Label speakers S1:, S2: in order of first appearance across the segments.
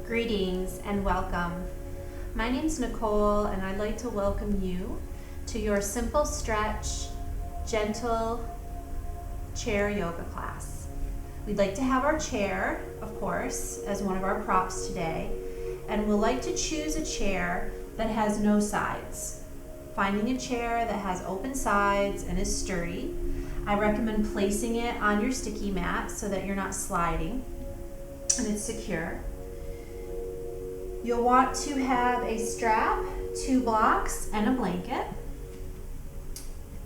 S1: Greetings and welcome. My name's Nicole and I'd like to welcome you to your simple stretch, gentle chair yoga class. We'd like to have our chair, of course, as one of our props today, and we'll like to choose a chair that has no sides. Finding a chair that has open sides and is sturdy. I recommend placing it on your sticky mat so that you're not sliding and it's secure. You'll want to have a strap, 2 blocks, and a blanket.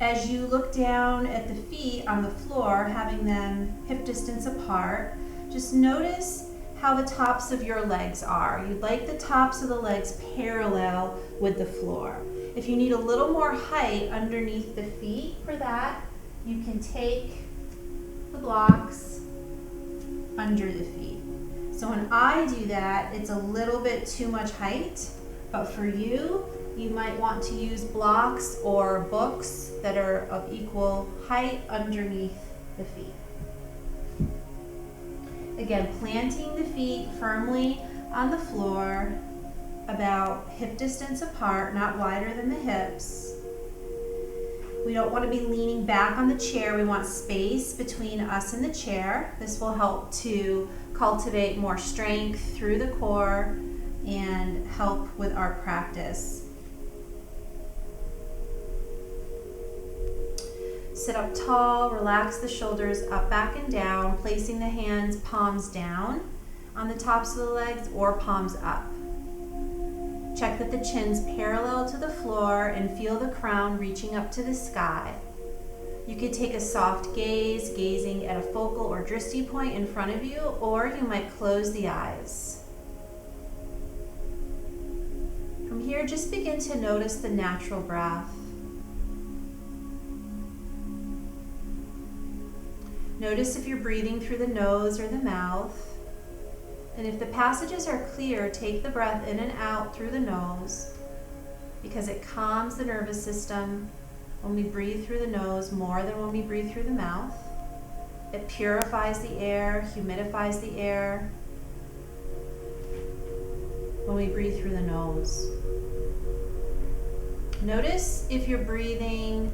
S1: As you look down at the feet on the floor, having them hip distance apart, just notice how the tops of your legs are. You'd like the tops of the legs parallel with the floor. If you need a little more height underneath the feet for that, you can take the blocks under the feet. So when I do that, it's a little bit too much height, but for you, you might want to use blocks or books that are of equal height underneath the feet. Again, planting the feet firmly on the floor, about hip distance apart, not wider than the hips. We don't want to be leaning back on the chair. We want space between us and the chair. This will help to cultivate more strength through the core and help with our practice. Sit up tall, relax the shoulders up, back, and down, placing the hands palms down on the tops of the legs or palms up. Check that the chin's parallel to the floor and feel the crown reaching up to the sky. You could take a soft gaze, gazing at a focal or drishti point in front of you, or you might close the eyes. From here, just begin to notice the natural breath. Notice if you're breathing through the nose or the mouth. And if the passages are clear, take the breath in and out through the nose because it calms the nervous system when we breathe through the nose more than when we breathe through the mouth. It purifies the air, humidifies the air when we breathe through the nose. Notice if you're breathing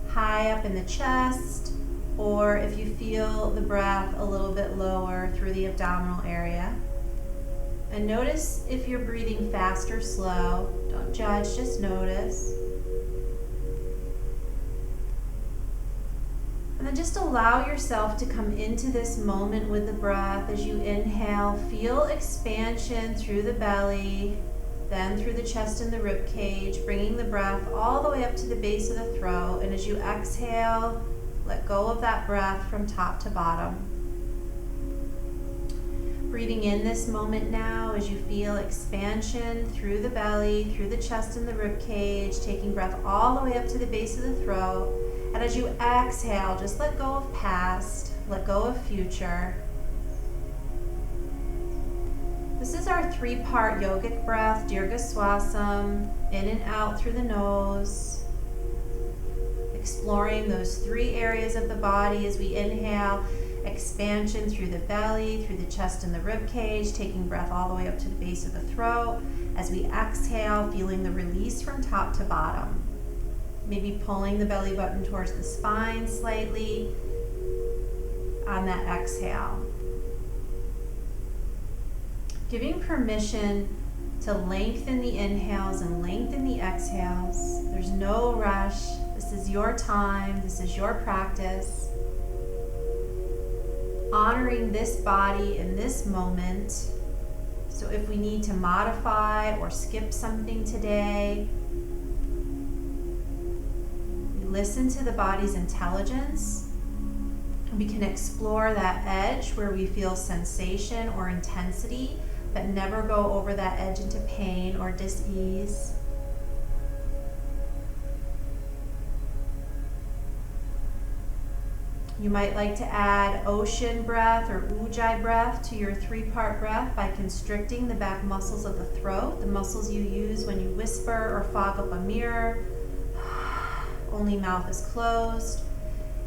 S1: high up in the chest, or if you feel the breath a little bit lower through the abdominal area. And notice if you're breathing fast or slow. Don't judge, just notice. And then just allow yourself to come into this moment with the breath. As you inhale, feel expansion through the belly, then through the chest and the rib cage, bringing the breath all the way up to the base of the throat. And as you exhale, let go of that breath from top to bottom. Breathing in this moment now as you feel expansion through the belly, through the chest and the rib cage, taking breath all the way up to the base of the throat. And as you exhale, just let go of past, let go of future. This is our 3-part yogic breath, Dirga Swasam, in and out through the nose. Exploring those 3 areas of the body as we inhale, expansion through the belly, through the chest and the rib cage, taking breath all the way up to the base of the throat. As we exhale, feeling the release from top to bottom. Maybe pulling the belly button towards the spine slightly on that exhale. Giving permission to lengthen the inhales and lengthen the exhales. There's no rush. This is your time. This is your practice. Honoring this body in this moment. So if we need to modify or skip something today, we listen to the body's intelligence. We can explore that edge where we feel sensation or intensity, but never go over that edge into pain or dis-ease. You might like to add ocean breath or ujjayi breath to your 3-part breath by constricting the back muscles of the throat, the muscles you use when you whisper or fog up a mirror. Only mouth is closed.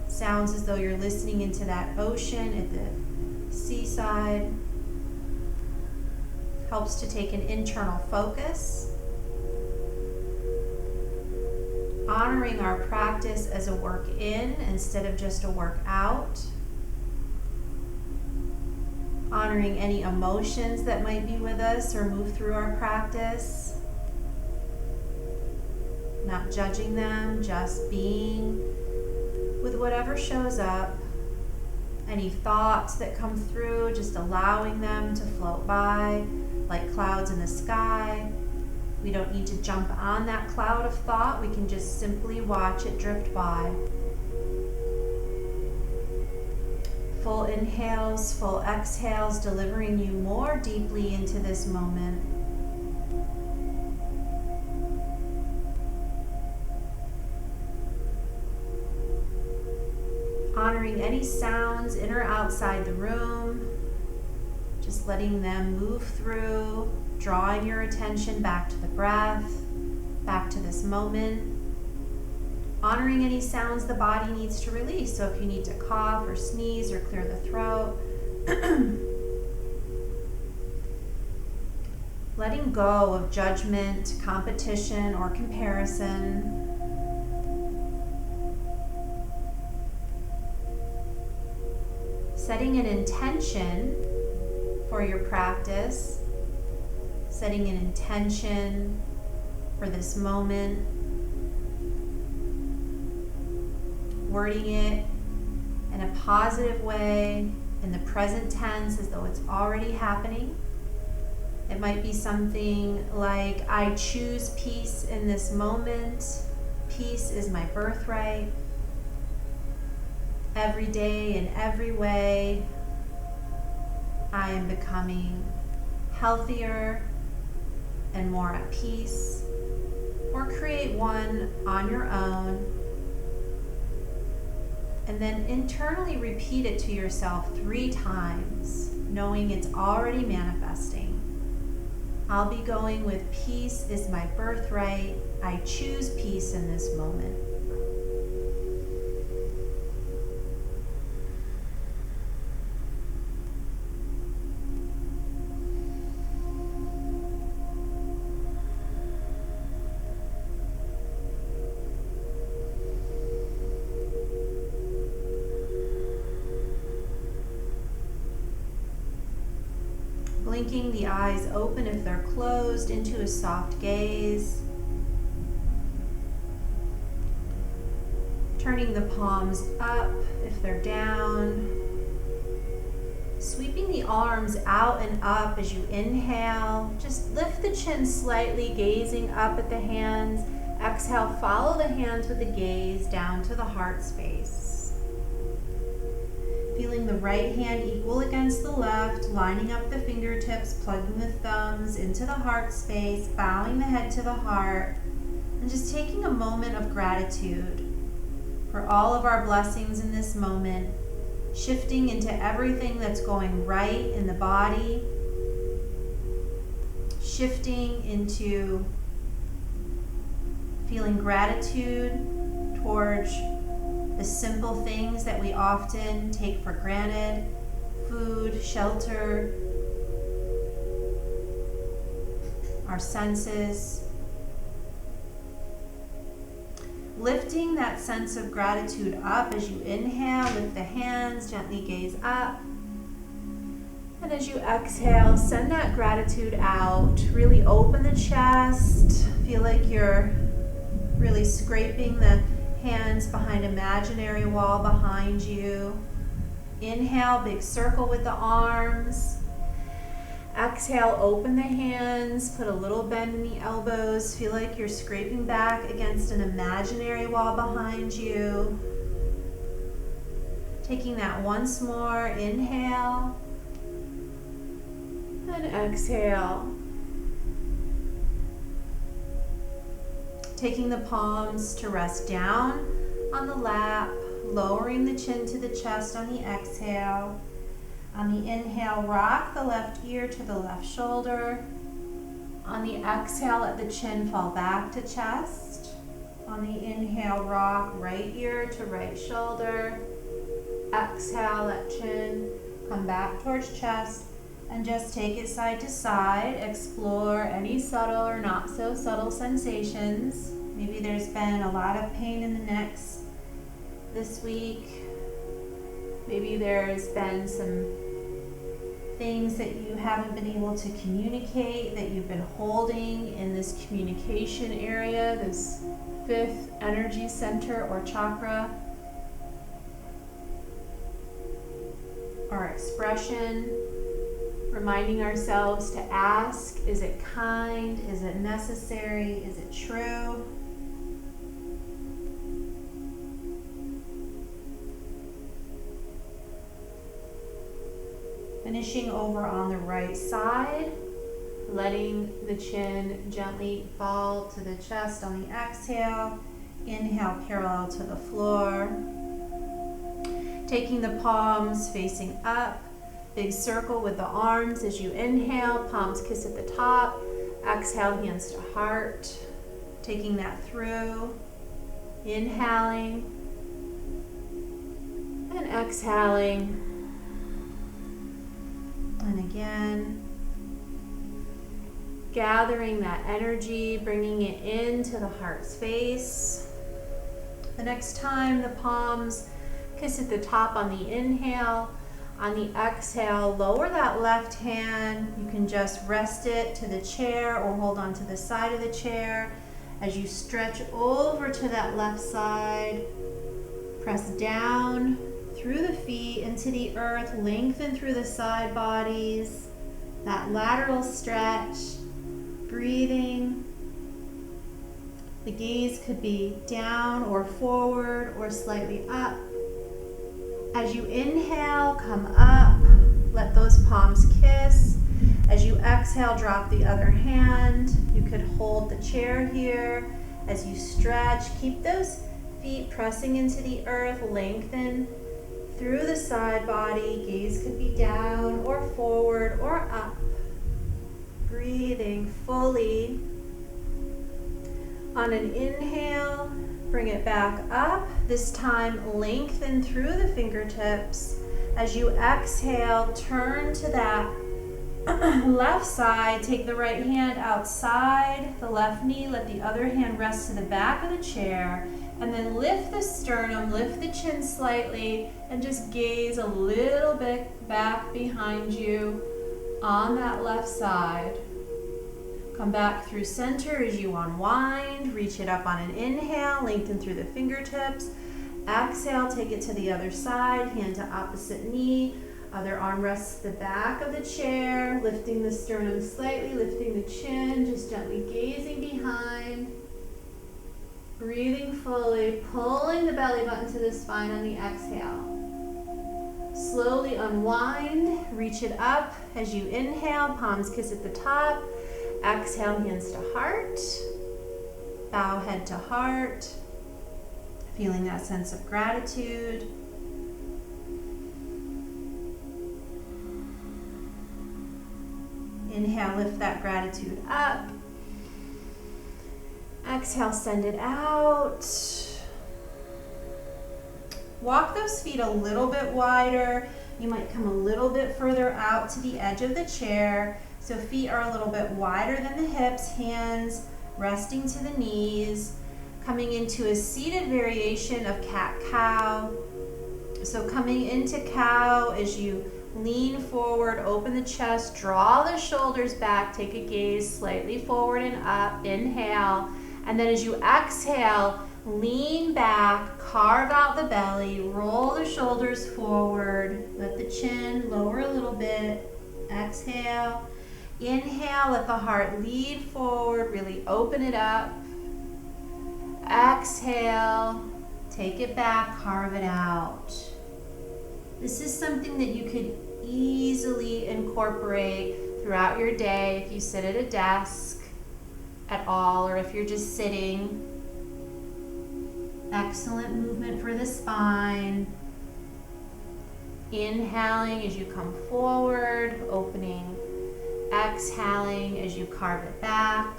S1: Sounds as though you're listening into that ocean at the seaside. Helps to take an internal focus. Honoring our practice as a work in instead of just a work out. Honoring any emotions that might be with us or move through our practice. Not judging them, just being with whatever shows up. Any thoughts that come through, just allowing them to float by like clouds in the sky. We don't need to jump on that cloud of thought. We can just simply watch it drift by. Full inhales, full exhales, delivering you more deeply into this moment. Honoring any sounds in or outside the room. Just letting them move through. Drawing your attention back to the breath, back to this moment. Honoring any sounds the body needs to release. So if you need to cough or sneeze or clear the throat. Letting go of judgment, competition, or comparison. Setting an intention for your practice. Setting an intention for this moment, wording it in a positive way, in the present tense as though it's already happening. It might be something like, I choose peace in this moment. Peace is my birthright. Every day in every way, I am becoming healthier and more at peace, or create one on your own, and then internally repeat it to yourself 3 times, knowing it's already manifesting. I'll be going with peace is my birthright. I choose peace in this moment. Blinking the eyes open if they're closed into a soft gaze. Turning the palms up if they're down. Sweeping the arms out and up as you inhale. Just lift the chin slightly, gazing up at the hands. Exhale, follow the hands with the gaze down to the heart space. Feeling the right hand equal against the left, lining up the fingertips, plugging the thumbs into the heart space, bowing the head to the heart, and just taking a moment of gratitude for all of our blessings in this moment, shifting into everything that's going right in the body, shifting into feeling gratitude towards the simple things that we often take for granted: food, shelter, our senses. Lifting that sense of gratitude up as you inhale, lift the hands, gently gaze up. And as you exhale, send that gratitude out. Really open the chest. Feel like you're really scraping the hands behind imaginary wall behind you. Inhale, big circle with the arms. Exhale, open the hands, put a little bend in the elbows. Feel like you're scraping back against an imaginary wall behind you. Taking that once more, inhale and exhale. Taking the palms to rest down on the lap, lowering the chin to the chest on the exhale. On the inhale, rock the left ear to the left shoulder. On the exhale, let the chin fall back to chest. On the inhale, rock right ear to right shoulder. Exhale, let chin come back towards chest. And just take it side to side. Explore any subtle or not so subtle sensations. Maybe there's been a lot of pain in the neck this week. Maybe there's been some things that you haven't been able to communicate, that you've been holding in this communication area, this fifth energy center or chakra. Our expression, reminding ourselves to ask, is it kind? Is it necessary? Is it true? Finishing over on the right side, letting the chin gently fall to the chest on the exhale. Inhale, parallel to the floor. Taking the palms facing up, big circle with the arms as you inhale, palms kiss at the top. Exhale, hands to heart. Taking that through, inhaling and exhaling. And again, gathering that energy, bringing it into the heart space. The next time the palms kiss at the top on the inhale, on the exhale, lower that left hand. You can just rest it to the chair or hold on to the side of the chair. As you stretch over to that left side, press down through the feet into the earth, lengthen through the side bodies, that lateral stretch, breathing. The gaze could be down or forward or slightly up. As you inhale, come up, let those palms kiss. As you exhale, drop the other hand. You could hold the chair here. As you stretch, keep those feet pressing into the earth, lengthen through the side body. Gaze could be down or forward or up. Breathing fully. On an inhale, bring it back up. This time, lengthen through the fingertips. As you exhale, turn to that left side. Take the right hand outside the left knee. Let the other hand rest to the back of the chair. And then lift the sternum, lift the chin slightly, and just gaze a little bit back behind you on that left side. Come back through center as you unwind. Reach it up on an inhale, lengthen through the fingertips. Exhale, take it to the other side, hand to opposite knee. Other arm rests the back of the chair, lifting the sternum slightly, lifting the chin, just gently gazing behind. Breathing fully, pulling the belly button to the spine on the exhale. Slowly unwind, reach it up as you inhale, palms kiss at the top. Exhale, hands to heart. Bow head to heart. Feeling that sense of gratitude. Inhale, lift that gratitude up. Exhale, send it out. Walk those feet a little bit wider. You might come a little bit further out to the edge of the chair. So feet are a little bit wider than the hips, hands resting to the knees. Coming into a seated variation of cat-cow. So coming into cow, as you lean forward, open the chest, draw the shoulders back, take a gaze slightly forward and up, inhale. And then as you exhale, lean back, carve out the belly, roll the shoulders forward, let the chin lower a little bit, exhale. Inhale, let the heart lead forward, really open it up. Exhale, take it back, carve it out. This is something that you could easily incorporate throughout your day if you sit at a desk at all, or if you're just sitting. Excellent movement for the spine. Inhaling as you come forward, opening. Exhaling as you carve it back.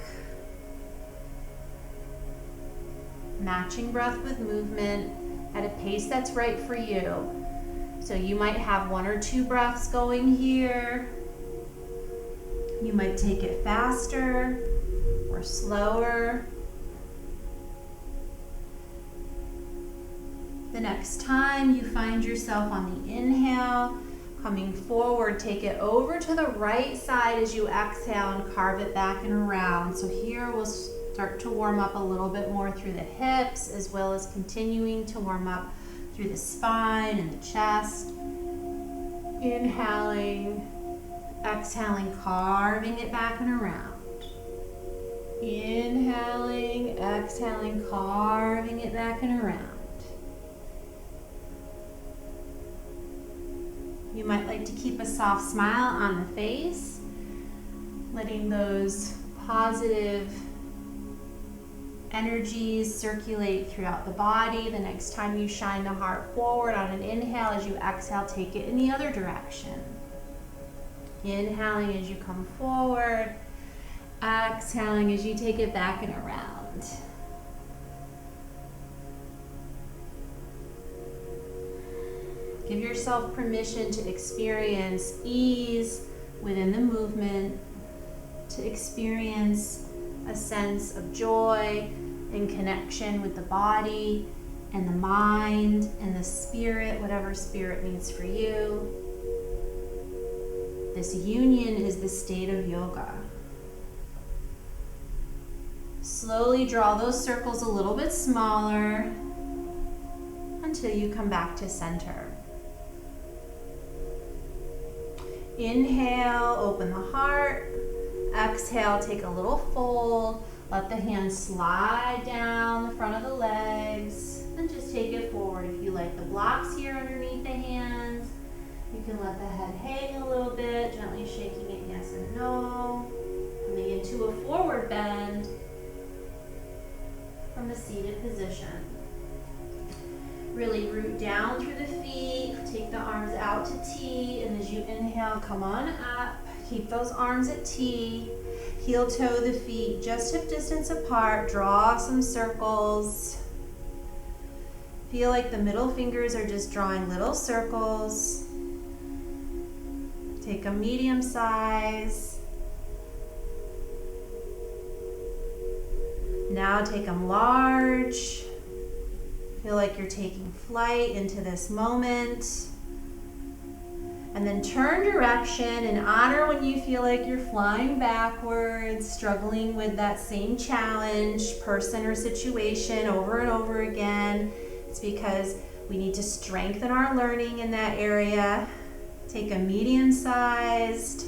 S1: Matching breath with movement at a pace that's right for you. So you might have 1 or 2 breaths going here, You might take it faster or slower. The next time you find yourself on the inhale, coming forward, take it over to the right side as you exhale and carve it back and around. So here we'll start to warm up a little bit more through the hips, as well as continuing to warm up through the spine and the chest. Inhaling, exhaling, carving it back and around. Inhaling, exhaling, carving it back and around. You might like to keep a soft smile on the face, letting those positive energies circulate throughout the body. The next time you shine the heart forward on an inhale, as you exhale, take it in the other direction. Inhaling as you come forward, exhaling as you take it back and around. Give yourself permission to experience ease within the movement, to experience a sense of joy and connection with the body and the mind and the spirit, whatever spirit means for you. This union is the state of yoga. Slowly draw those circles a little bit smaller until you come back to center. Inhale, open the heart. Exhale, take a little fold. Let the hands slide down the front of the legs and just take it forward. If you like the blocks here underneath the hands, you can let the head hang a little bit, gently shaking it yes and no. Coming into a forward bend from a seated position. Really root down through the feet, take the arms out to T, and as you inhale, come on up. Keep those arms at T. Heel toe the feet just hip distance apart. Draw some circles. Feel like the middle fingers are just drawing little circles. Take a medium size. Now take them large. Feel like you're taking flight into this moment. And then turn direction and honor when you feel like you're flying backwards, struggling with that same challenge, person or situation over and over again. It's because we need to strengthen our learning in that area. Take a medium-sized.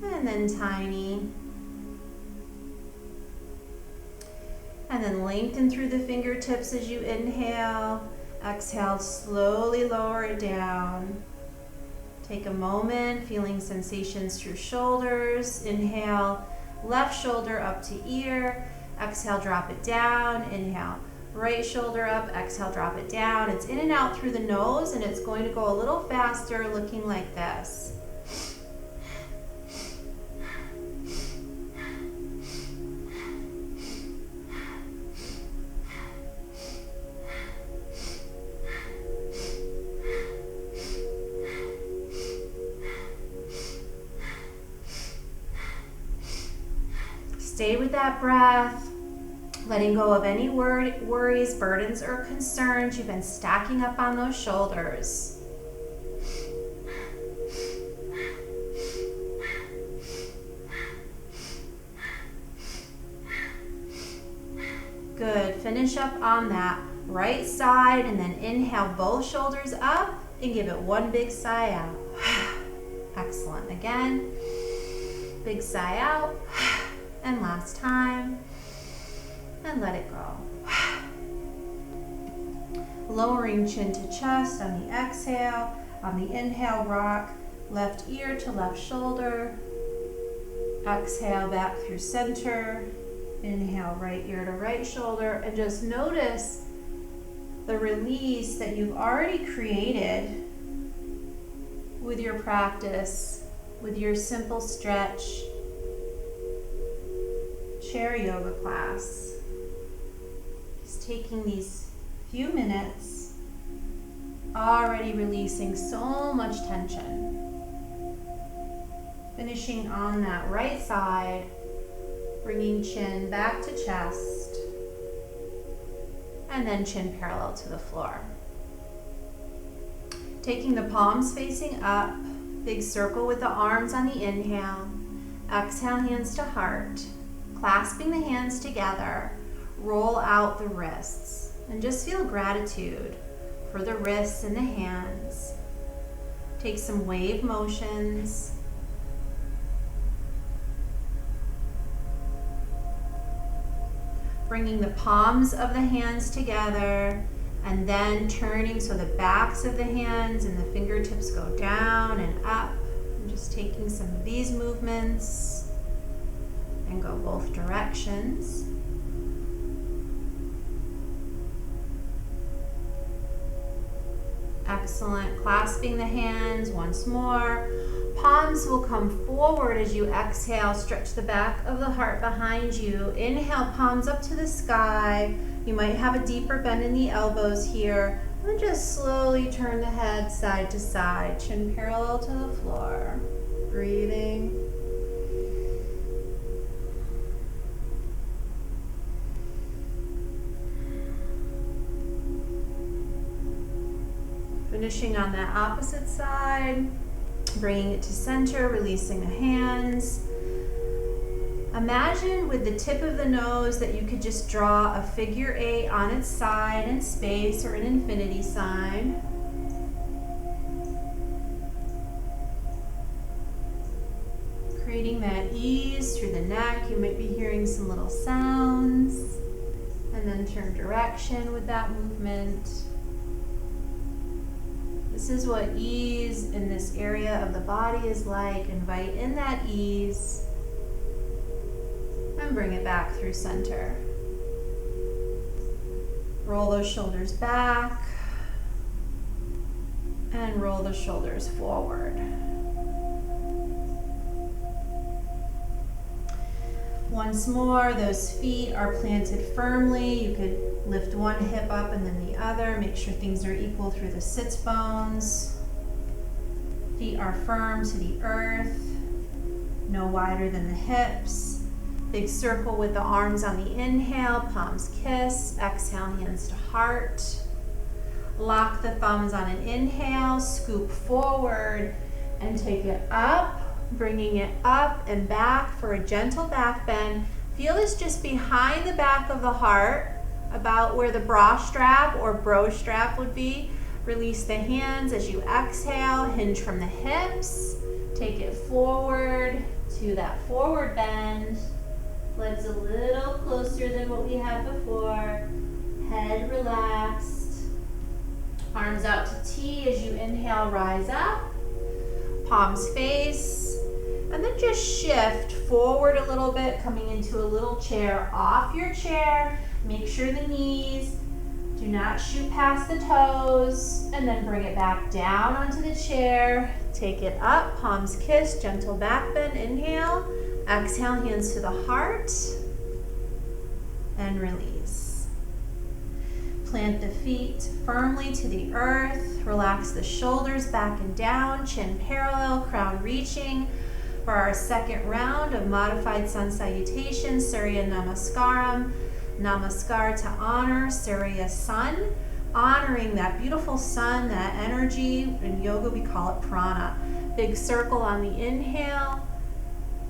S1: And then tiny. And then lengthen through the fingertips as you inhale. Exhale, slowly lower it down. Take a moment, feeling sensations through shoulders. Inhale, left shoulder up to ear. Exhale, drop it down. Inhale, right shoulder up. Exhale, drop it down. It's in and out through the nose, and it's going to go a little faster, looking like this. Stay with that breath, letting go of any worries, burdens, or concerns you've been stacking up on those shoulders. Good. Finish up on that right side, and then inhale both shoulders up and give it one big sigh out. Excellent. Again, big sigh out. And last time, and let it go. Lowering chin to chest on the exhale. On the inhale, rock left ear to left shoulder. Exhale back through center. Inhale right ear to right shoulder. And just notice the release that you've already created with your practice, with your simple stretch chair yoga class. Just taking these few minutes Already releasing so much tension. Finishing on that right side, bringing chin back to chest, and then chin parallel to the floor. Taking the palms facing up, big circle with the arms on the inhale. Exhale, hands to heart. Clasping the hands together, roll out the wrists. And just feel gratitude for the wrists and the hands. Take some wave motions. Bringing the palms of the hands together and then turning so the backs of the hands and the fingertips go down and up. And just taking some of these movements and go both directions. Excellent. Clasping the hands once more. Palms will come forward as you exhale. Stretch the back of the heart behind you. Inhale, palms up to the sky. You might have a deeper bend in the elbows here. And just slowly turn the head side to side. Chin parallel to the floor. Breathing. Finishing on that opposite side. Bringing it to center, releasing the hands. Imagine with the tip of the nose that you could just draw a figure 8 on its side in space or an infinity sign. Creating that ease through the neck. You might be hearing some little sounds. And then turn direction with that movement. This is what ease in this area of the body is like. Invite in that ease and bring it back through center. Roll those shoulders back and roll the shoulders forward. Once more, those feet are planted firmly. You could lift one hip up and then the other. Make sure things are equal through the sits bones. Feet are firm to the earth, no wider than the hips. Big circle with the arms on the inhale, palms kiss. Exhale, hands to heart. Lock the thumbs on an inhale, scoop forward and take it up. Bringing it up and back for a gentle back bend. Feel this just behind the back of the heart, about where the bra strap or bro strap would be. Release the hands as you exhale, hinge from the hips. Take it forward to that forward bend. Legs a little closer than what we had before. Head relaxed. Arms out to T as you inhale, rise up. Palms face. And then just shift forward a little bit, coming into a little chair off your chair. Make sure the knees do not shoot past the toes. And then bring it back down onto the chair. Take it up, palms kiss, gentle back bend. Inhale. Exhale, hands to the heart. And release. Plant the feet firmly to the earth. Relax the shoulders back and down. Chin parallel, crown reaching. For our second round of modified sun salutation, Surya Namaskaram. Namaskar to honor Surya sun, honoring that beautiful sun, that energy. In yoga we call it prana. Big circle on the inhale.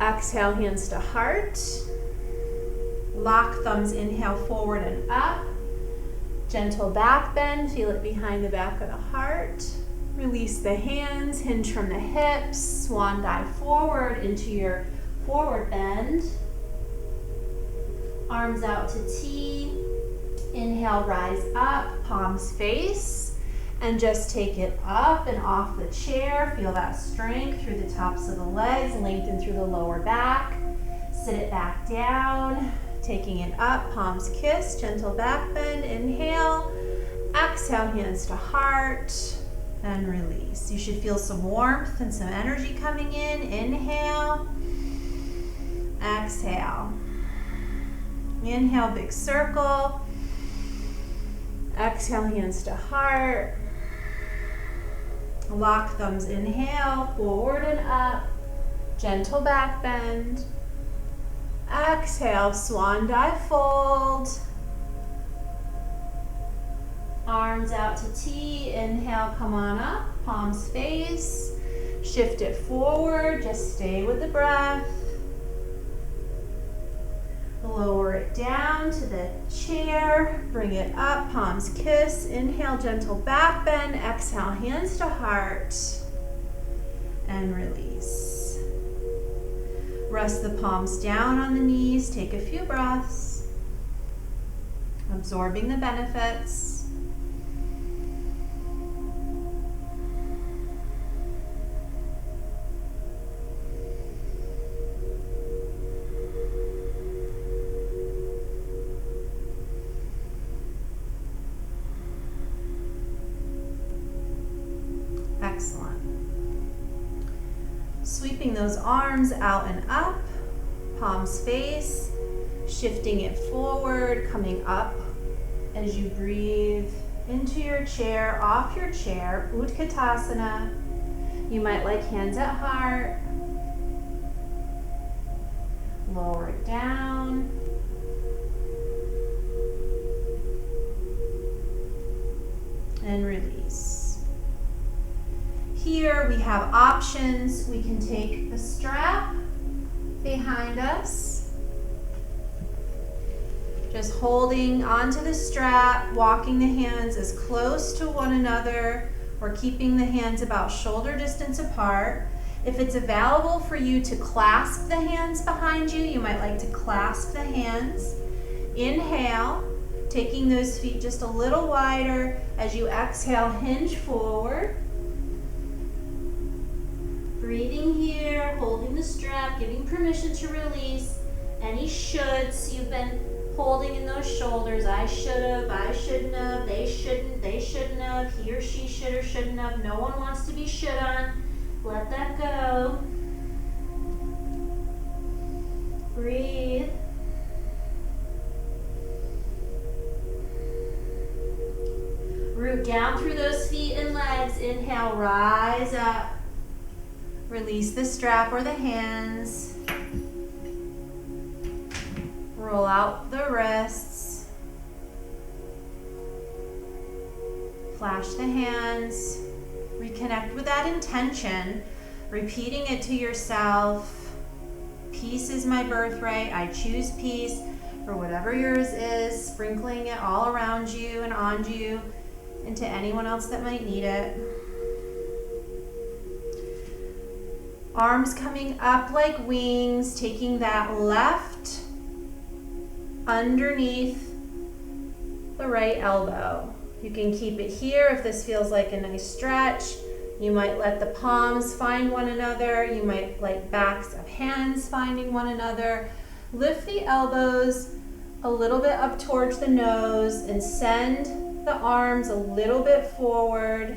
S1: Exhale, hands to heart. Lock thumbs, inhale forward and up. Gentle back bend, feel it behind the back of the heart. Release the hands, hinge from the hips, swan dive forward into your forward bend. Arms out to T. Inhale, rise up, palms face. And just take it up and off the chair. Feel that strength through the tops of the legs, lengthen through the lower back. Sit it back down. Taking it up, palms kiss, gentle back bend. Inhale. Exhale, hands to heart. And release. You should feel some warmth and some energy coming in. Inhale. Exhale. Inhale, big circle. Exhale, hands to heart. Lock thumbs, inhale, forward and up, gentle back bend. Exhale, swan dive fold. Arms out to T, inhale, come on up, palms face. Shift it forward, just stay with the breath. Lower it down to the chair, bring it up, palms kiss, inhale, gentle back bend, exhale, hands to heart, and release. Rest the palms down on the knees, take a few breaths, absorbing the benefits. Excellent. Sweeping those arms out and up, palms face, shifting it forward, coming up as you breathe into your chair, off your chair, Utkatasana. You might like hands at heart. Lower it down. And release. Here we have options. We can take the strap behind us, just holding onto the strap, walking the hands as close to one another or keeping the hands about shoulder distance apart. If it's available for you to clasp the hands behind you, you might like to clasp the hands. Inhale, taking those feet just a little wider. As you exhale, hinge forward. Breathing here, holding the strap, giving permission to release any shoulds you've been holding in those shoulders. I should have, I shouldn't have, they shouldn't have, he or she should or shouldn't have. No one wants to be should on. Let that go. Breathe. Root down through those feet and legs. Inhale, rise up. Release the strap or the hands. Roll out the wrists. Flash the hands. Reconnect with that intention, repeating it to yourself. Peace is my birthright. I choose peace for whatever yours is, sprinkling it all around you and on you and to anyone else that might need it. Arms coming up like wings, taking that left underneath the right elbow. You can keep it here if this feels like a nice stretch. You might let the palms find one another. You might like backs of hands finding one another. Lift the elbows a little bit up towards the nose and send the arms a little bit forward,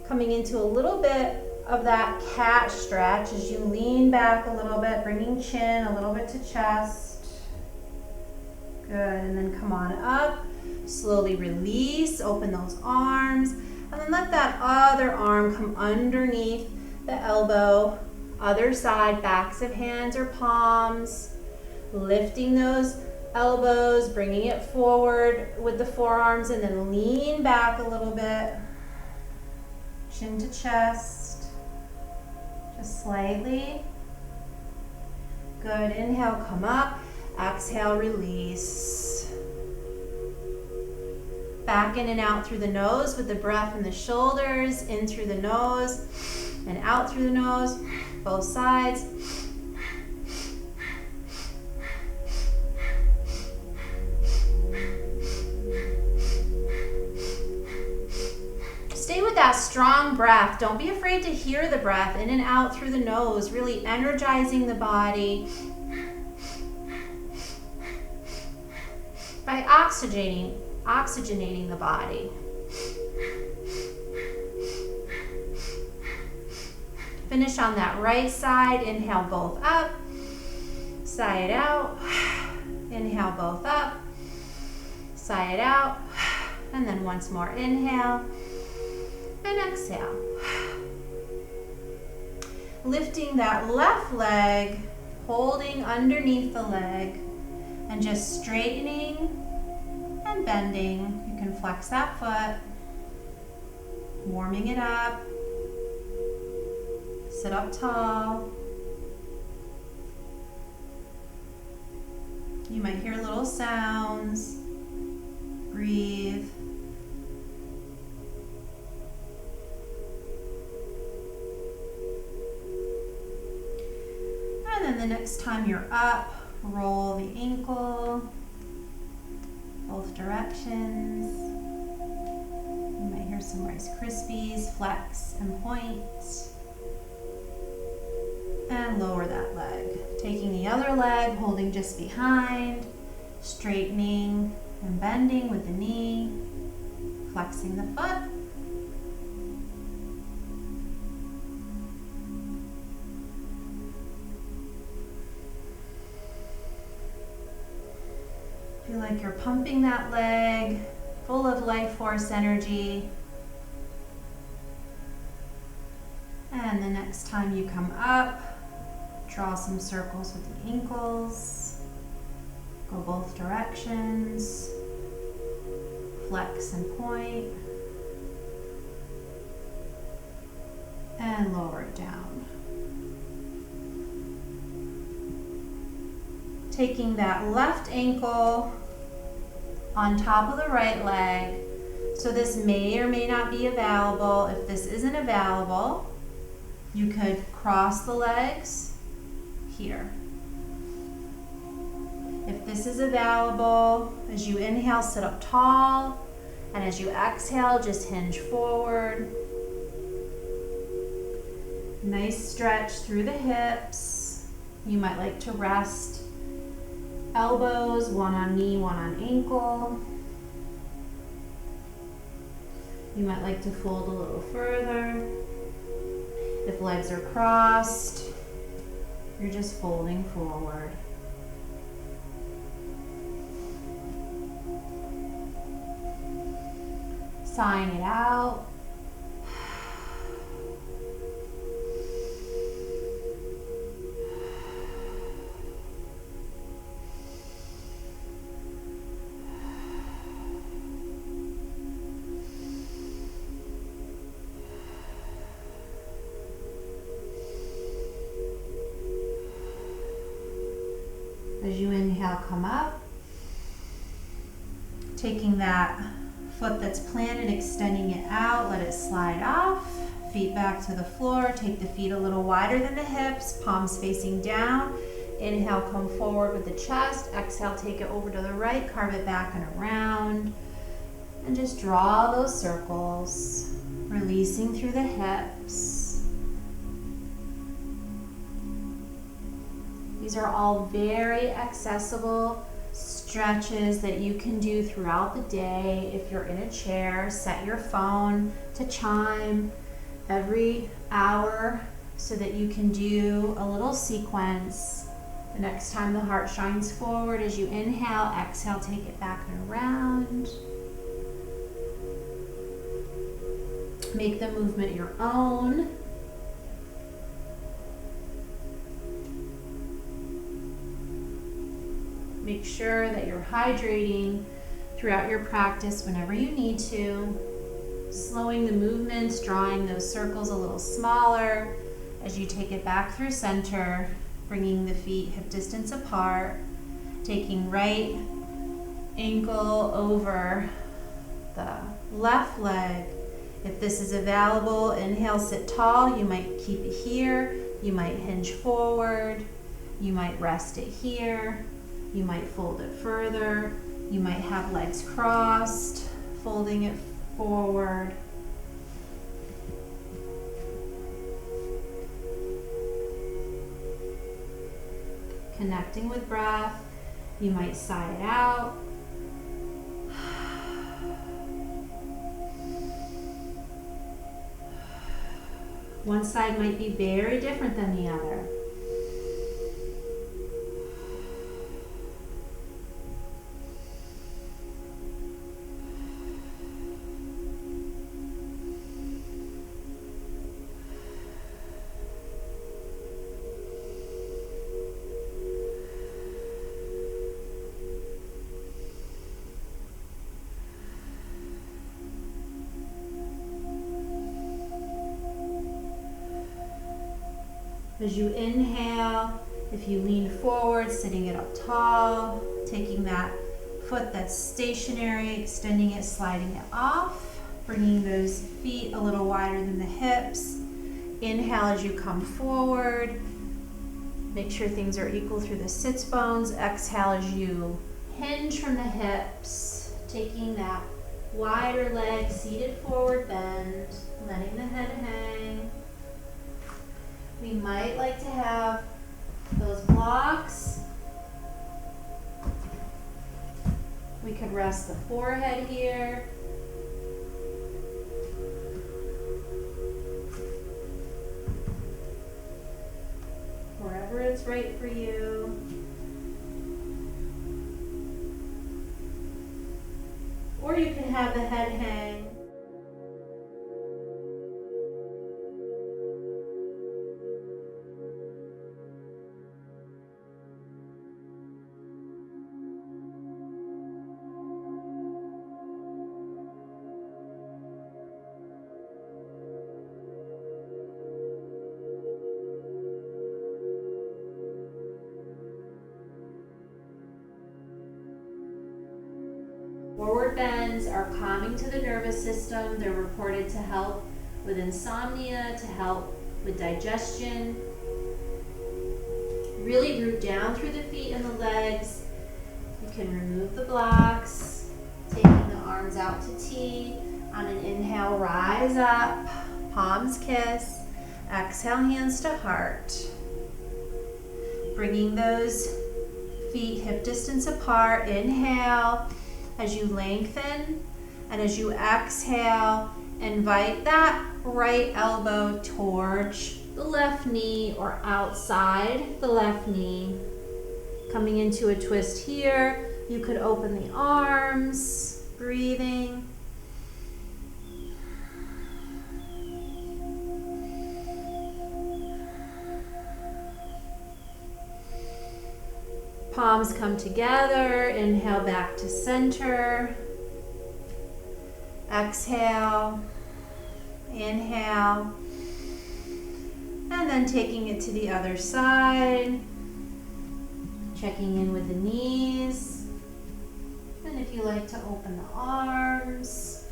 S1: coming into a little bit of that cat stretch as you lean back a little bit, bringing chin a little bit to chest. Good, and then come on up. Slowly release, open those arms, and then let that other arm come underneath the elbow. Other side, backs of hands or palms. Lifting those elbows, bringing it forward with the forearms, and then lean back a little bit. Chin to chest, just slightly. Good, inhale, come up. Exhale, release. Back in and out through the nose with the breath in the shoulders, in through the nose and out through the nose, both sides. Stay with that strong breath. Don't be afraid to hear the breath in and out through the nose, really energizing the body by oxygenating the body. Finish on that right side. Inhale both up, sigh it out. Inhale both up, sigh it out. And then once more, inhale and exhale. Lifting that left leg, holding underneath the leg, and just straightening and bending. You can flex that foot, warming it up. Sit up tall. You might hear little sounds. Breathe. And then the next time you're up, roll the ankle, both directions. You might hear some Rice Krispies, flex and point. And lower that leg. Taking the other leg, holding just behind, straightening and bending with the knee, flexing the foot. Feel like you're pumping that leg, full of life force energy. And the next time you come up, draw some circles with the ankles. Go both directions. Flex and point. And lower it down. Taking that left ankle on top of the right leg. So this may or may not be available. If this isn't available, you could cross the legs here. If this is available, as you inhale, sit up tall, and as you exhale, just hinge forward. Nice stretch through the hips. You might like to rest elbows, one on knee, one on ankle. You might like to fold a little further. If legs are crossed, you're just folding forward. Sighing it out. As you inhale, come up. Taking that foot that's planted, extending it out, let it slide off. Feet back to the floor. Take the feet a little wider than the hips, palms facing down. Inhale, come forward with the chest. Exhale, take it over to the right, carve it back and around. And just draw those circles, releasing through the hips. These are all very accessible stretches that you can do throughout the day. If you're in a chair, set your phone to chime every hour so that you can do a little sequence. The next time the heart shines forward, as you inhale, exhale, take it back and around. Make the movement your own. Make sure that you're hydrating throughout your practice whenever you need to. Slowing the movements, drawing those circles a little smaller as you take it back through center, bringing the feet hip distance apart, taking right ankle over the left leg. If this is available, inhale, sit tall. You might keep it here. You might hinge forward. You might rest it here. You might fold it further. You might have legs crossed, folding it forward. Connecting with breath. You might sigh it out. One side might be very different than the other. As you inhale, if you lean forward, sitting it up tall, taking that foot that's stationary, extending it, sliding it off, bringing those feet a little wider than the hips. Inhale as you come forward. Make sure things are equal through the sits bones. Exhale as you hinge from the hips, taking that wider leg, seated forward bend, letting the head hang. We might like to have those blocks. We could rest the forehead here. Wherever it's right for you. Or you can have the head hang. Forward bends are calming to the nervous system. They're reported to help with insomnia, to help with digestion. Really root down through the feet and the legs. You can remove the blocks, taking the arms out to T. On an inhale, rise up, palms kiss. Exhale, hands to heart. Bringing those feet hip distance apart. Inhale. As you lengthen, and as you exhale, invite that right elbow towards the left knee or outside the left knee. Coming into a twist here, you could open the arms, breathing. Palms come together, inhale back to center. Exhale, inhale, and then taking it to the other side. Checking in with the knees. And if you like to open the arms,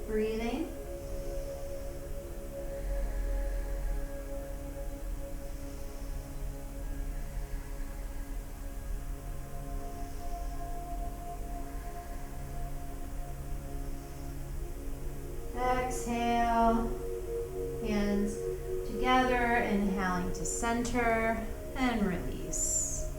S1: breathing. Exhale, hands together, inhaling to center and release.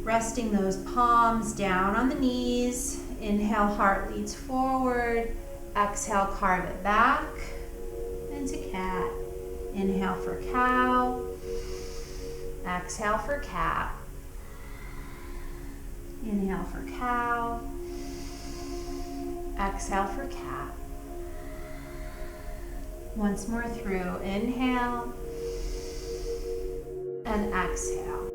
S1: Resting those palms down on the knees. Inhale, heart leads forward. Exhale, carve it back into cat. Inhale for cow. Exhale for cat. Inhale for cow. Exhale for cat. Once more through. Inhale and exhale.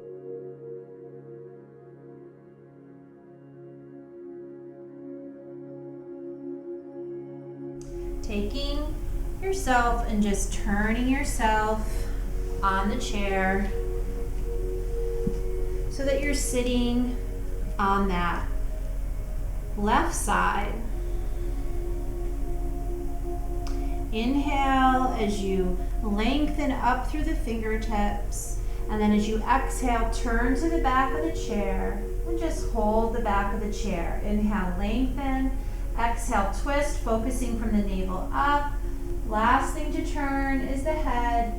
S1: Taking yourself and just turning yourself on the chair so that you're sitting on that left side. Inhale as you lengthen up through the fingertips, and then as you exhale, turn to the back of the chair and just hold the back of the chair. Inhale, lengthen. Exhale, twist, focusing from the navel up. Last thing to turn is the head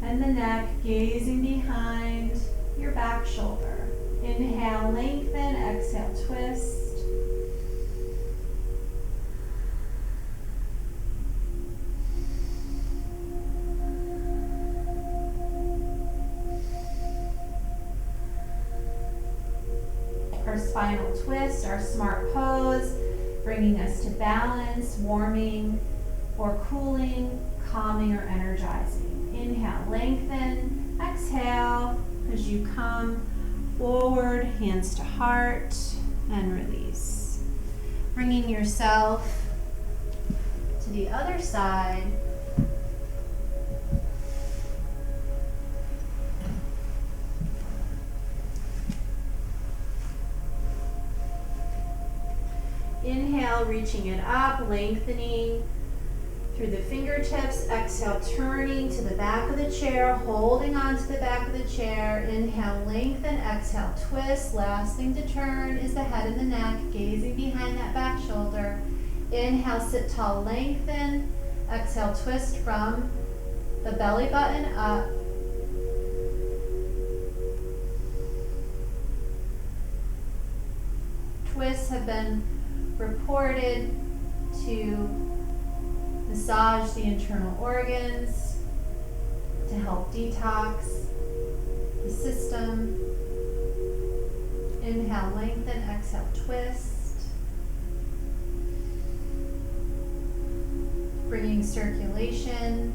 S1: and the neck, gazing behind your back shoulder. Inhale, lengthen. Exhale, twist. Our spinal twist, our smart pose, bringing us to balance, warming or cooling, calming or energizing. Inhale, lengthen. Exhale as you come forward, hands to heart, and release. Bringing yourself to the other side. Inhale, reaching it up, lengthening through the fingertips. Exhale, turning to the back of the chair, holding on to the back of the chair. Inhale, lengthen. Exhale, twist. Last thing to turn is the head and the neck, gazing behind that back shoulder. Inhale, sit tall, lengthen. Exhale, twist from the belly button up. Twists have been reported to massage the internal organs, to help detox the system. Inhale, lengthen. Exhale, twist. Bringing circulation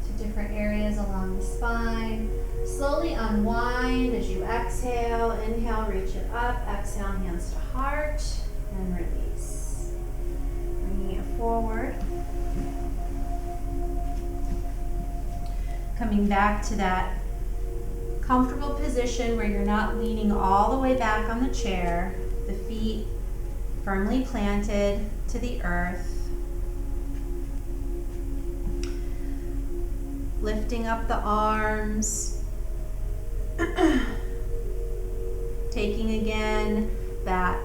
S1: to different areas along the spine. Slowly unwind as you exhale. Inhale, reach it up. Exhale, hands to heart, and release. Bringing it forward. Coming back to that comfortable position where you're not leaning all the way back on the chair. The feet firmly planted to the earth. Lifting up the arms. Taking again that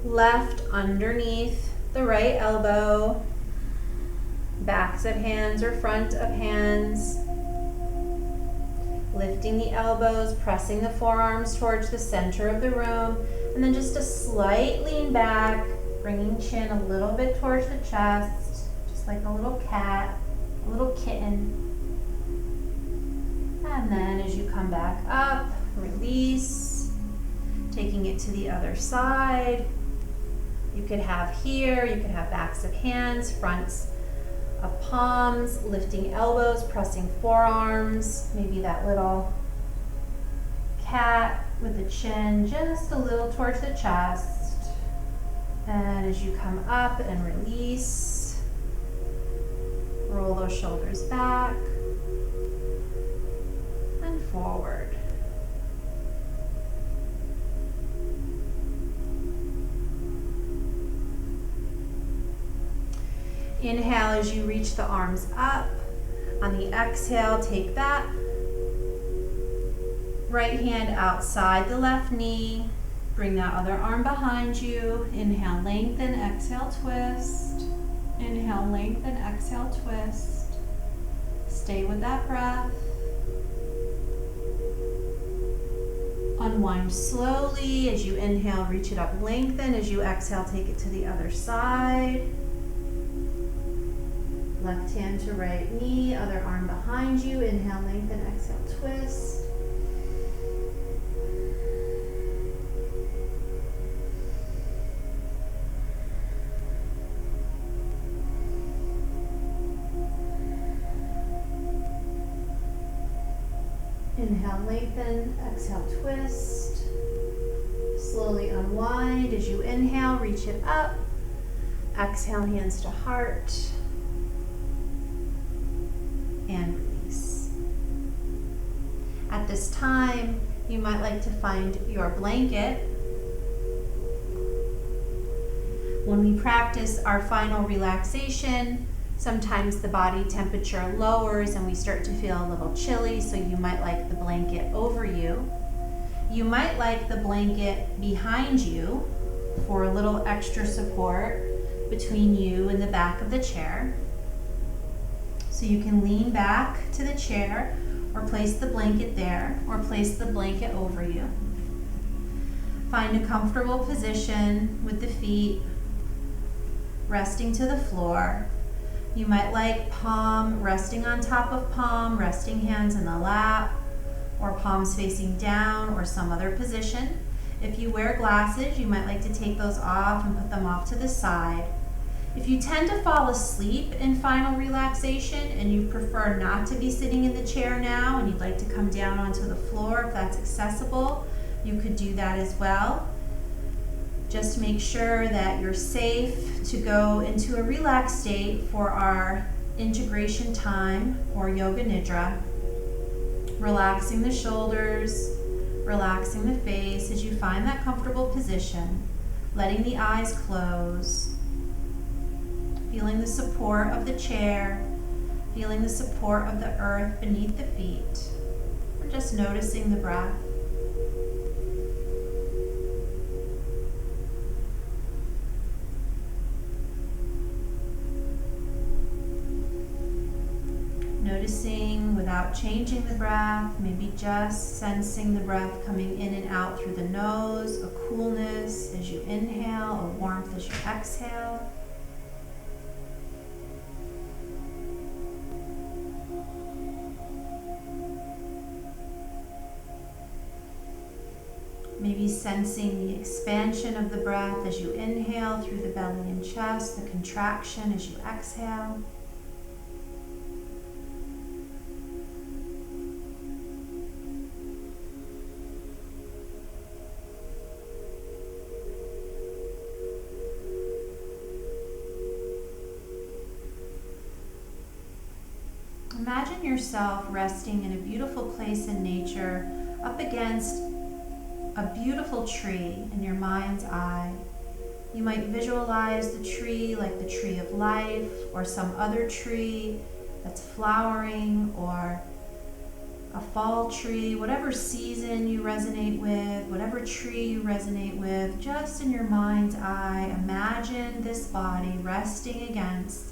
S1: left underneath the right elbow, backs of hands or front of hands. Lifting the elbows, pressing the forearms towards the center of the room, and then just a slight lean back, bringing chin a little bit towards the chest, just like a little cat, a little kitten. And then as you come back up, release, taking it to the other side. You could have here, you could have backs of hands, fronts of palms, lifting elbows, pressing forearms, maybe that little cat with the chin just a little towards the chest. And as you come up and release, roll those shoulders back. Forward. Inhale as you reach the arms up. On the exhale, take that right hand outside the left knee. Bring that other arm behind you. Inhale, lengthen, exhale, twist. Inhale, lengthen, exhale, twist. Stay with that breath. Unwind slowly. As you inhale, reach it up, lengthen. As you exhale, take it to the other side. Left hand to right knee, other arm behind you. Inhale, lengthen, exhale, twist. Inhale, lengthen, exhale, twist. Slowly unwind. As you inhale, reach it up. Exhale, hands to heart. And release. At this time, you might like to find your blanket. When we practice our final relaxation, sometimes the body temperature lowers and we start to feel a little chilly, so you might like the blanket over you. You might like the blanket behind you for a little extra support between you and the back of the chair. So you can lean back to the chair or place the blanket there or place the blanket over you. Find a comfortable position with the feet resting to the floor. You might like palm resting on top of palm, resting hands in the lap, or palms facing down, or some other position. If you wear glasses, you might like to take those off and put them off to the side. If you tend to fall asleep in final relaxation and you prefer not to be sitting in the chair now and you'd like to come down onto the floor, if that's accessible, you could do that as well. Just make sure that you're safe to go into a relaxed state for our integration time or yoga nidra. Relaxing the shoulders, relaxing the face as you find that comfortable position. letting the eyes close, feeling the support of the chair, feeling the support of the earth beneath the feet, or just noticing the breath. Noticing without changing the breath, maybe just sensing the breath coming in and out through the nose, a coolness as you inhale, a warmth as you exhale. Maybe sensing the expansion of the breath as you inhale through the belly and chest, the contraction as you exhale. Imagine yourself resting in a beautiful place in nature up against a beautiful tree in your mind's eye. You might visualize the tree like the tree of life, or some other tree that's flowering, or a fall tree, whatever season you resonate with, whatever tree you resonate with, just in your mind's eye, imagine this body resting against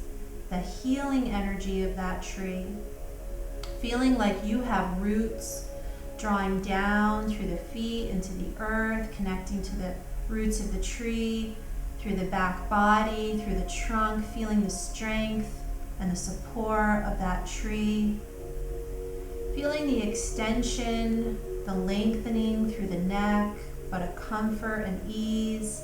S1: the healing energy of that tree, feeling like you have roots drawing down through the feet into the earth, connecting to the roots of the tree, through the back body, through the trunk, feeling the strength and the support of that tree, feeling the extension, the lengthening through the neck, but a comfort and ease,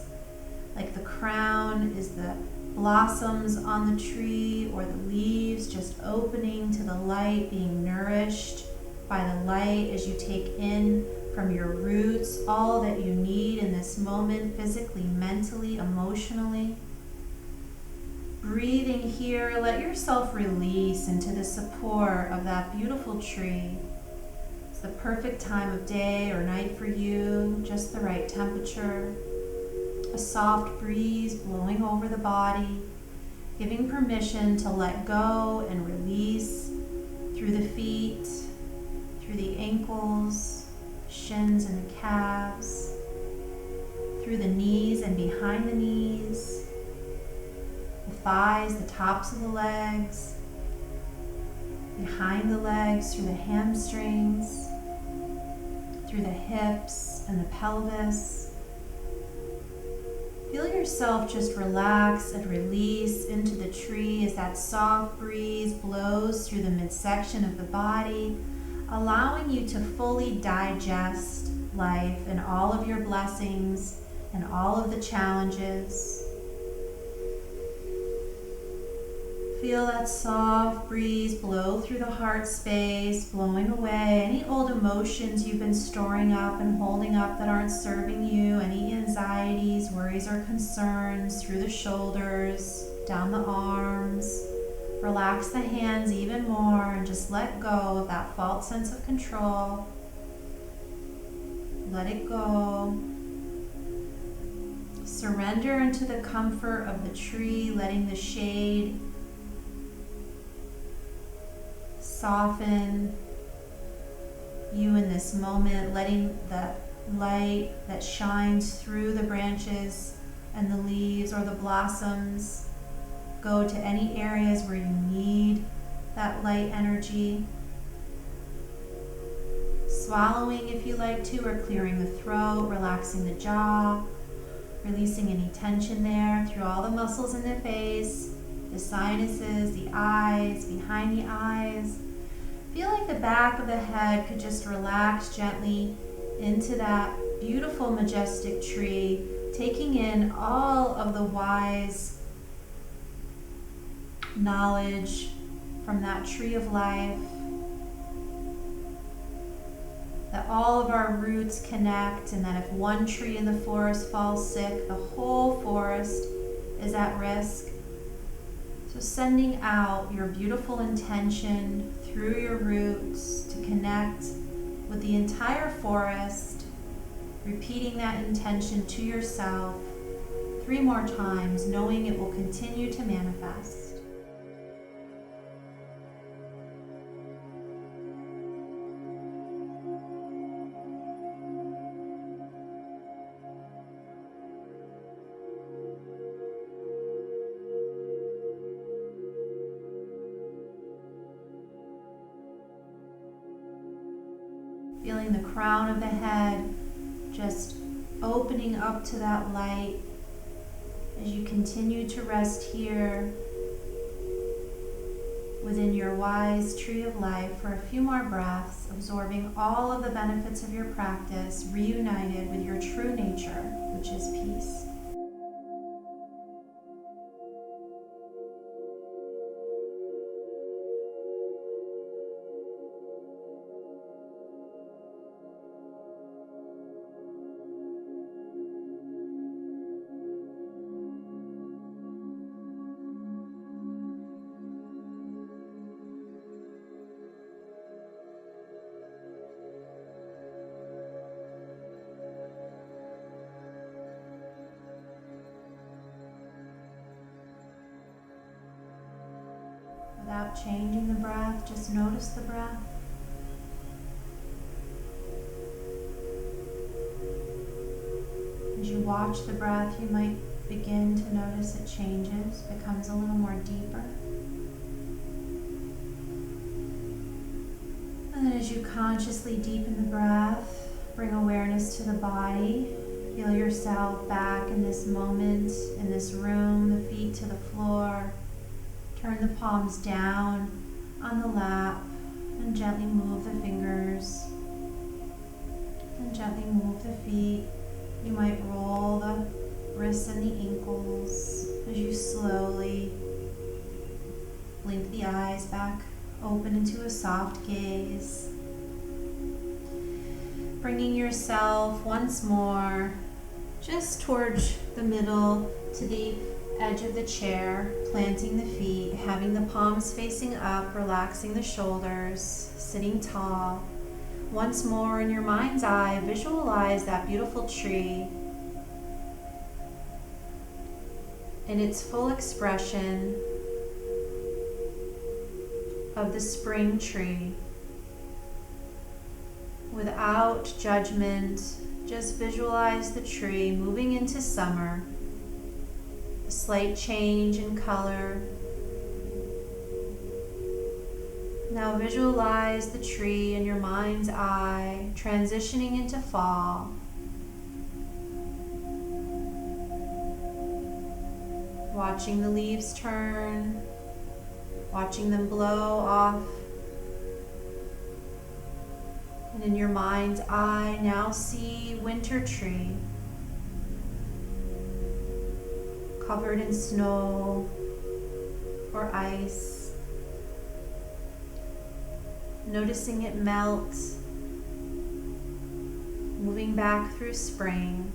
S1: like the crown is the blossoms on the tree, or the leaves just opening to the light, being nourished by the light as you take in from your roots all that you need in this moment, physically, mentally, emotionally. Breathing here, let yourself release into the support of that beautiful tree. It's the perfect time of day or night for you, just the right temperature. A soft breeze blowing over the body, giving permission to let go and release through the feet, through the ankles, shins and the calves, through the knees and behind the knees, the thighs, the tops of the legs, behind the legs, through the hamstrings, through the hips and the pelvis. Feel yourself just relax and release into the tree as that soft breeze blows through the midsection of the body, allowing you to fully digest life and all of your blessings and all of the challenges. Feel that soft breeze blow through the heart space, blowing away any old emotions you've been storing up and holding up that aren't serving you, any anxieties, worries, or concerns through the shoulders, down the arms. Relax the hands even more and just let go of that false sense of control. Let it go. Surrender into the comfort of the tree, letting the shade soften you in this moment, letting the light that shines through the branches and the leaves or the blossoms go to any areas where you need that light energy. Swallowing if you like to, or clearing the throat, relaxing the jaw, releasing any tension there through all the muscles in the face, the sinuses, the eyes, behind the eyes. Feel like the back of the head could just relax gently into that beautiful, majestic tree, taking in all of the wise knowledge from that tree of life, that all of our roots connect, and that if one tree in the forest falls sick, the whole forest is at risk. So sending out your beautiful intention through your roots to connect with the entire forest, repeating that intention to yourself, 3 more times, knowing it will continue to manifest. Feeling the crown of the head just opening up to that light as you continue to rest here within your wise tree of life for a few more breaths, absorbing all of the benefits of your practice, reunited with your true nature, which is peace. Without changing the breath, just notice the breath. As you watch the breath, you might begin to notice it changes, becomes a little more deeper. And then as you consciously deepen the breath, bring awareness to the body. Feel yourself back in this moment, in this room, the feet to the floor. Turn the palms down on the lap and gently move the fingers and gently move the feet. You might roll the wrists and the ankles as you slowly blink the eyes back open into a soft gaze. Bringing yourself once more just towards the middle to the edge of the chair, planting the feet, having the palms facing up, relaxing the shoulders, sitting tall. Once more in your mind's eye, visualize that beautiful tree in its full expression of the spring tree. Without judgment, just visualize the tree moving into summer. A slight change in color. Now visualize the tree in your mind's eye, transitioning into fall. Watching the leaves turn, watching them blow off. And in your mind's eye, now see winter tree. Covered in snow or ice, noticing it melt, moving back through spring,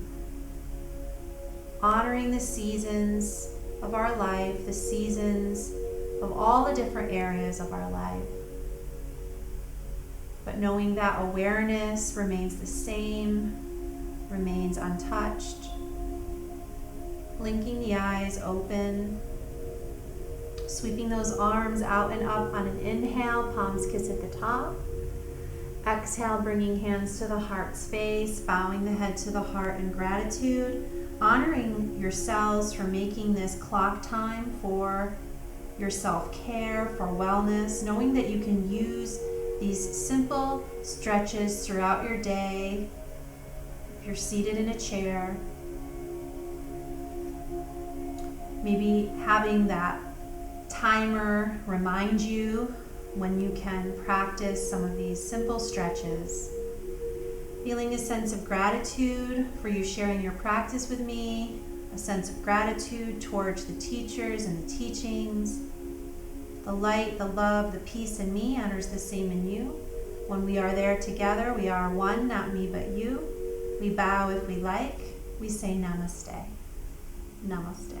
S1: honoring the seasons of our life, the seasons of all the different areas of our life, but knowing that awareness remains the same, remains untouched. Blinking the eyes open, sweeping those arms out and up on an inhale, palms kiss at the top. Exhale, bringing hands to the heart space, bowing the head to the heart in gratitude, honoring yourselves for making this clock time for your self-care, for wellness, knowing that you can use these simple stretches throughout your day. If you're seated in a chair, maybe having that timer remind you when you can practice some of these simple stretches. Feeling a sense of gratitude for you sharing your practice with me, a sense of gratitude towards the teachers and the teachings. The light, the love, the peace in me honors the same in you. When we are there together, we are one, not me but you. We bow if we like. We say namaste. Namaste.